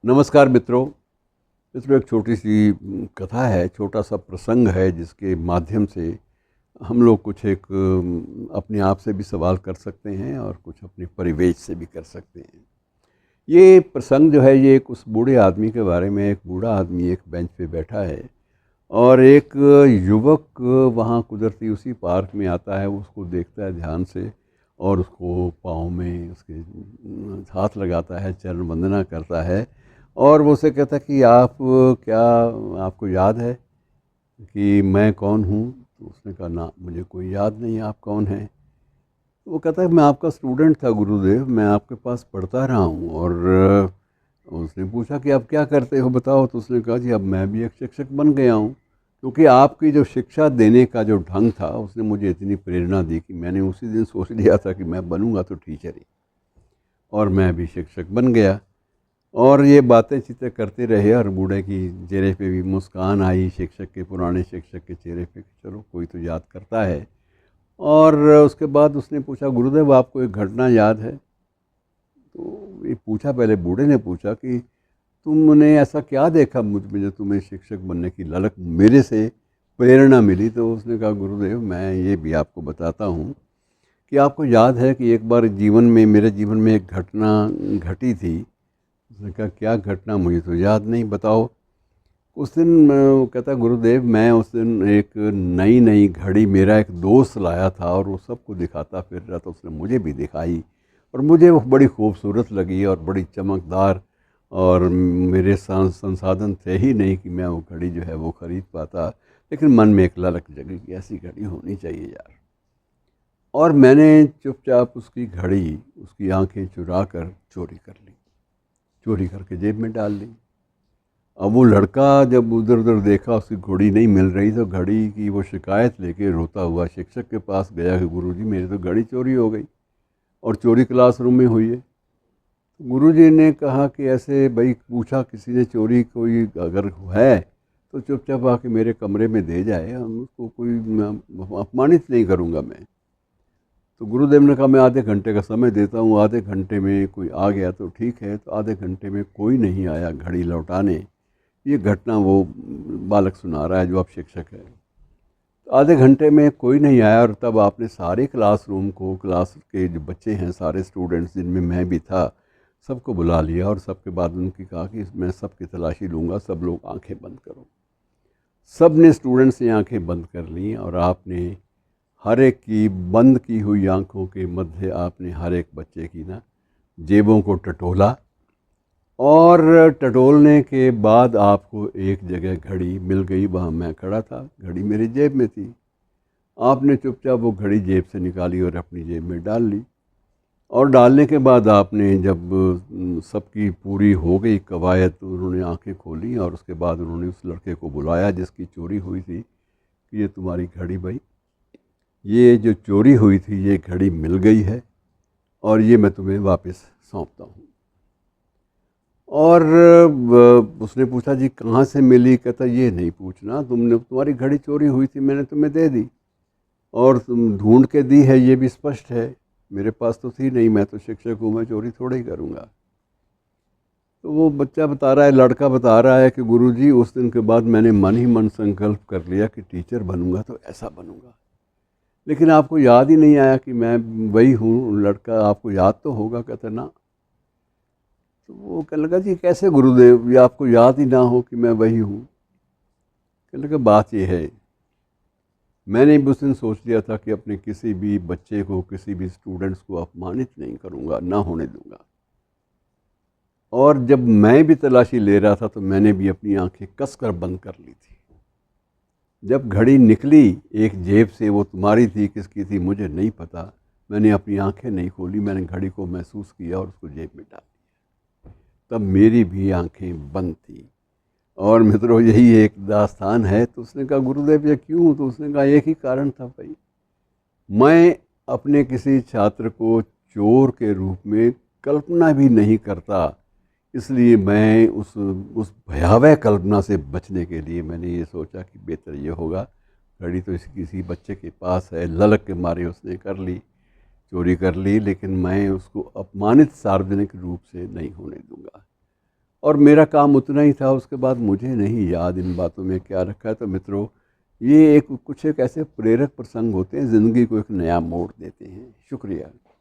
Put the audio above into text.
नमस्कार मित्रों। मित्रों, एक छोटी सी कथा है, छोटा सा प्रसंग है जिसके माध्यम से हम लोग कुछ एक अपने आप से भी सवाल कर सकते हैं और कुछ अपने परिवेश से भी कर सकते हैं। ये प्रसंग जो है ये एक उस बूढ़े आदमी के बारे में। एक बूढ़ा आदमी एक बेंच पे बैठा है और एक युवक वहाँ कुदरती उसी पार्क में आता है, उसको देखता है ध्यान से और उसको पाँव में उसके हाथ लगाता है, चरण वंदना करता है और वो उसे कहता है कि आप क्या, आपको याद है कि मैं कौन हूँ? तो उसने कहा ना, मुझे कोई याद नहीं, आप कौन हैं? तो वो कहता है मैं आपका स्टूडेंट था गुरुदेव, मैं आपके पास पढ़ता रहा हूँ। और उसने पूछा कि आप क्या करते हो बताओ? तो उसने कहा जी अब मैं भी एक शिक्षक बन गया हूँ, क्योंकि आपकी जो शिक्षा देने का जो ढंग था उसने मुझे इतनी प्रेरणा दी कि मैंने उसी दिन सोच लिया था कि मैं बनूंगा तो टीचर ही, और मैं भी शिक्षक बन गया। और ये बातें चीतें करते रहे और बूढ़े की चेहरे पे भी मुस्कान आई, शिक्षक के, पुराने शिक्षक के चेहरे पे, कि चलो कोई तो याद करता है। और उसके बाद उसने पूछा गुरुदेव आपको एक घटना याद है? तो ये पूछा, पहले बूढ़े ने पूछा कि तुमने ऐसा क्या देखा मुझ में जो तुम्हें शिक्षक बनने की ललक, मेरे से प्रेरणा मिली? तो उसने कहा गुरुदेव मैं ये भी आपको बताता हूँ कि आपको याद है कि एक बार जीवन में, मेरे जीवन में एक घटना घटी थी। उसने कहा क्या घटना? मुझे तो याद नहीं, बताओ। उस दिन वो कहता गुरुदेव मैं उस दिन एक नई नई घड़ी मेरा एक दोस्त लाया था और वो सबको दिखाता फिर रहा था। उसने मुझे भी दिखाई और मुझे वो बड़ी खूबसूरत लगी और बड़ी चमकदार, और मेरे संसाधन थे ही नहीं कि मैं वो घड़ी जो है वो ख़रीद पाता, लेकिन मन में एक ललक जगी कि ऐसी घड़ी होनी चाहिए यार। और मैंने चुपचाप उसकी घड़ी, उसकी आंखें चुरा कर चोरी कर ली, चोरी करके जेब में डाल ली। अब वो लड़का जब उधर उधर देखा, उसकी घड़ी नहीं मिल रही, तो घड़ी की वो शिकायत लेके रोता हुआ शिक्षक के पास गया कि गुरुजी मेरी तो घड़ी चोरी हो गई, और चोरी क्लासरूम में हुई है। तो गुरुजी ने कहा कि ऐसे भाई, पूछा किसी ने चोरी, कोई अगर है तो चुपचाप आके मेरे कमरे में दे जाए, हम उसको कोई अपमानित नहीं करूँगा मैं। तो गुरुदेव ने कहा मैं आधे घंटे का समय देता हूँ, आधे घंटे में कोई आ गया तो ठीक है। तो आधे घंटे में कोई नहीं आया घड़ी लौटाने। ये घटना वो बालक सुना रहा है जो अब शिक्षक है। तो आधे घंटे में कोई नहीं आया और तब आपने सारे क्लासरूम को, क्लास के जो बच्चे हैं, सारे स्टूडेंट्स जिनमें मैं भी था, सबको बुला लिया और सबके बाद उनकी कहा कि मैं सबकी तलाशी लूँगा, सब लोग आंखें बंद करो। सब ने, स्टूडेंट्स ने आंखें बंद कर लीं और आपने हर एक की बंद की हुई आंखों के मध्य आपने हर एक बच्चे की ना जेबों को टटोला, और टटोलने के बाद आपको एक जगह घड़ी मिल गई। वहाँ मैं खड़ा था, घड़ी मेरी जेब में थी। आपने चुपचाप वो घड़ी जेब से निकाली और अपनी जेब में डाल ली। और डालने के बाद आपने जब सबकी पूरी हो गई कवायद, तो उन्होंने आंखें खोली और उसके बाद उन्होंने उस लड़के को बुलाया जिसकी चोरी हुई थी कि ये तुम्हारी घड़ी भाई, ये जो चोरी हुई थी ये घड़ी मिल गई है और ये मैं तुम्हें वापस सौंपता हूँ। और उसने पूछा जी कहाँ से मिली? कहता ये नहीं पूछना, तुमने, तुम्हारी घड़ी चोरी हुई थी, मैंने तुम्हें दे दी, और तुम ढूंढ के दी है ये भी स्पष्ट है, मेरे पास तो थी नहीं, मैं तो शिक्षक हूँ, मैं चोरी थोड़ा ही करूँगा। तो वो बच्चा बता रहा है, लड़का बता रहा है कि गुरुजी उस दिन के बाद मैंने मन ही मन संकल्प कर लिया कि टीचर बनूंगा तो ऐसा बनूंगा, लेकिन आपको याद ही नहीं आया कि मैं वही हूँ। लड़का, आपको याद तो होगा। कहता ना। तो वो कहने लगा जी कैसे गुरुदेव, ये आपको याद ही ना हो कि मैं वही हूँ? कहने लगा बात ये है, मैंने भी उस दिन सोच लिया था कि अपने किसी भी बच्चे को, किसी भी स्टूडेंट्स को अपमानित नहीं करूँगा, ना होने दूँगा। और जब मैं भी तलाशी ले रहा था तो मैंने भी अपनी आंखें कसकर बंद कर ली थी। जब घड़ी निकली एक जेब से, वो तुम्हारी थी, किसकी थी मुझे नहीं पता, मैंने अपनी आंखें नहीं खोली, मैंने घड़ी को महसूस किया और उसको जेब में डाल दिया। तब मेरी भी आंखें बंद थी। और मित्रों यही एक दास्तान है। तो उसने कहा गुरुदेव ये क्यों? तो उसने कहा एक ही कारण था भाई, मैं अपने किसी छात्र को चोर के रूप में कल्पना भी नहीं करता, इसलिए मैं उस भयावह कल्पना से बचने के लिए मैंने ये सोचा कि बेहतर ये होगा, घड़ी तो किसी बच्चे के पास है, ललक के मारे उसने कर ली, चोरी कर ली, लेकिन मैं उसको अपमानित सार्वजनिक रूप से नहीं होने दूंगा। और मेरा काम उतना ही था, उसके बाद मुझे नहीं याद इन बातों में क्या रखा है। तो मित्रों, ये एक कुछ एक ऐसे प्रेरक प्रसंग होते हैं, ज़िंदगी को एक नया मोड़ देते हैं। शुक्रिया।